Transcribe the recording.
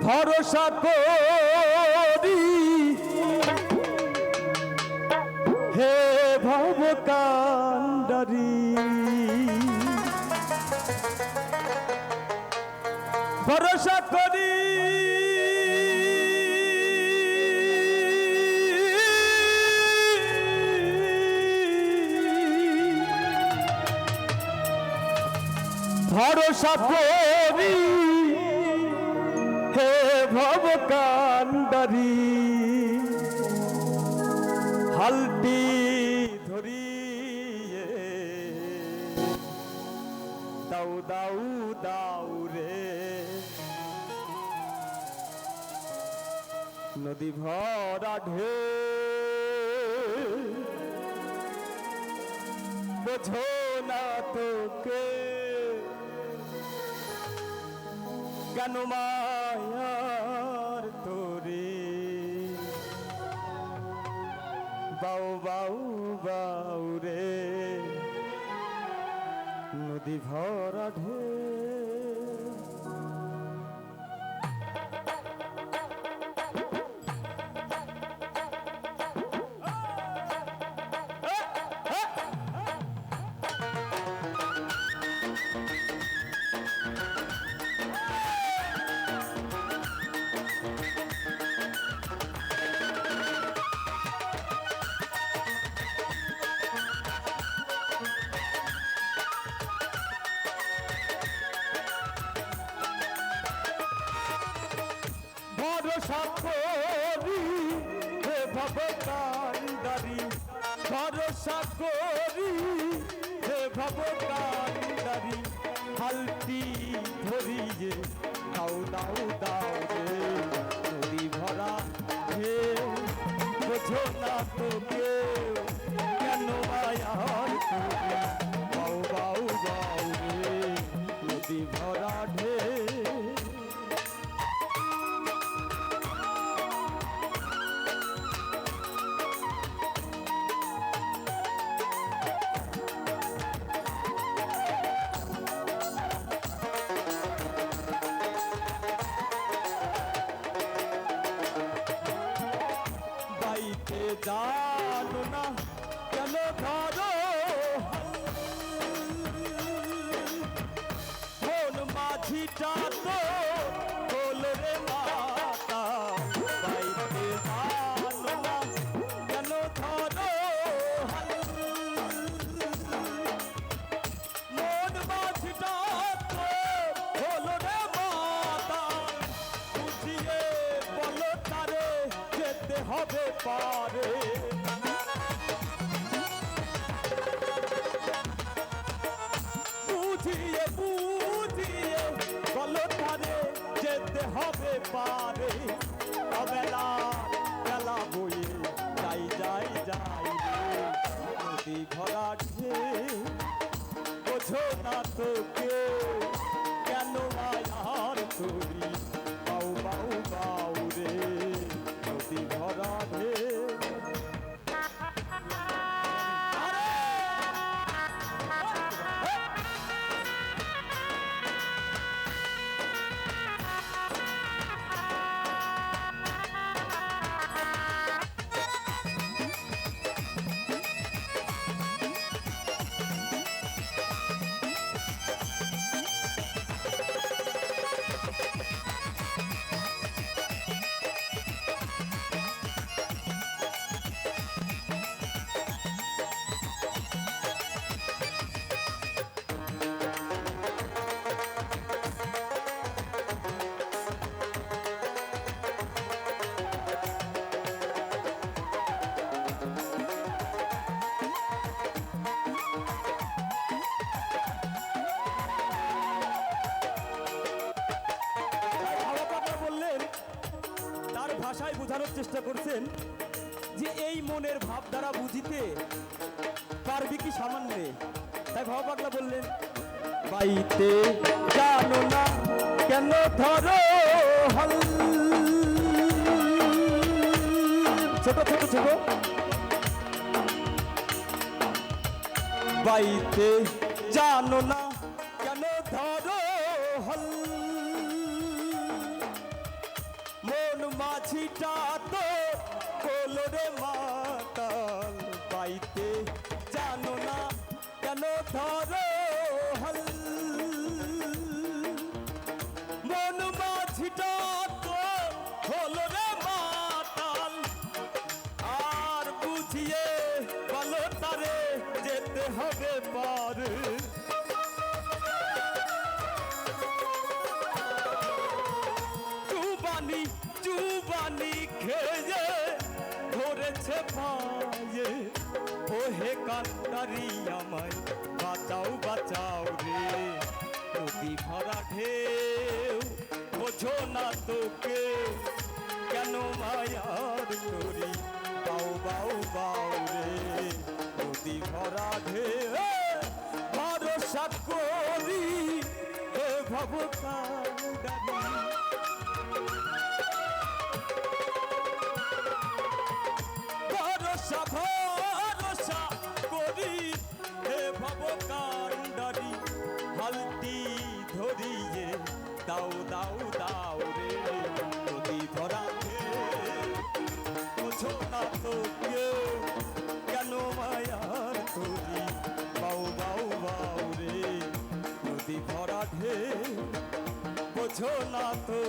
ভরসা করি হে ভব কান্ডারি ভরসা করি ভরসা করি হে ভব কান্ডারি হালটি ধরিয়ে দাউ দাউ দাউ রে নদী ভরা ঢেউ বোঝো না তোকে কেন মায়ার তোরে বাউ বাউ বাউ রে নদী ভরা ঢেউ ভরসা করি হে ভব কান্ডারি ভরসা করি হে ভব কান্ডারি হালটি ধরিয়ে দাও দাও দাও রে নদী ভরা হে বোঝো না তো কেউ কেন মায়ার তোরে বাউ বাউ বাউ রে নদী ভরা ঢে জানো না কেন ধরো কোন মাঝিটা তো বল রে মাতা বাইতে জানো না কেন ধরো মন মাঝিটা তো বল রে মাতা বুঝিয়ে বলো তারে যেতে হবে পারে বুঝিয়ে বুঝিয়ে বলো তারে যেতে হবে পারে অবেলা বেলা বয়ে যাই যাই যাই রে নদী ভরা ঢেউ বোঝো না তো কেউ কেন মায়ার তোরি বাউ বাউ বাউ রে নদী ভরা ঢেউ ভাষায় বোঝানোর চেষ্টা করছেন যে এই মনের ভাব দ্বারা বুঝিতে পারবি কি সামান্যে তাই ভাব পাগলা বললেন বাইতে জানো না কেন ধরো হল ছোট ছোট ছোট বাইতে জানো না কেন ধরো হল মাছিটা তো হলো রে মাতাল, পাইতে জানো না কেন ধরো হল। মন মাছিটা তো হলো রে মাতাল, আর বুঝিয়ে বলো তারে যেতে হবে পারে। চুবানি চুবানি খেয়ে ধরেছে পায়ে, ওহে কান্তারি আমায় বাঁচাও বাঁচাও রে। নদী ভরা ঢেউ বোঝো না তোকে, কেন মায়ার করি বাউ বাউ বাউ রে। নদী ভরা ঢেউ ভরসা করি হে ভবকান্ডারি। ভরসা ভরসা করি হে ভবকান্ডারি, হালটি ধরিয়ে দাও দাও দাও রে। নদী ভরা বুঝো না তো কেউ, কেন মায়ার করি বাউ বাউ বাউ রে। নদী ভরা ঢেউ বোঝো না তো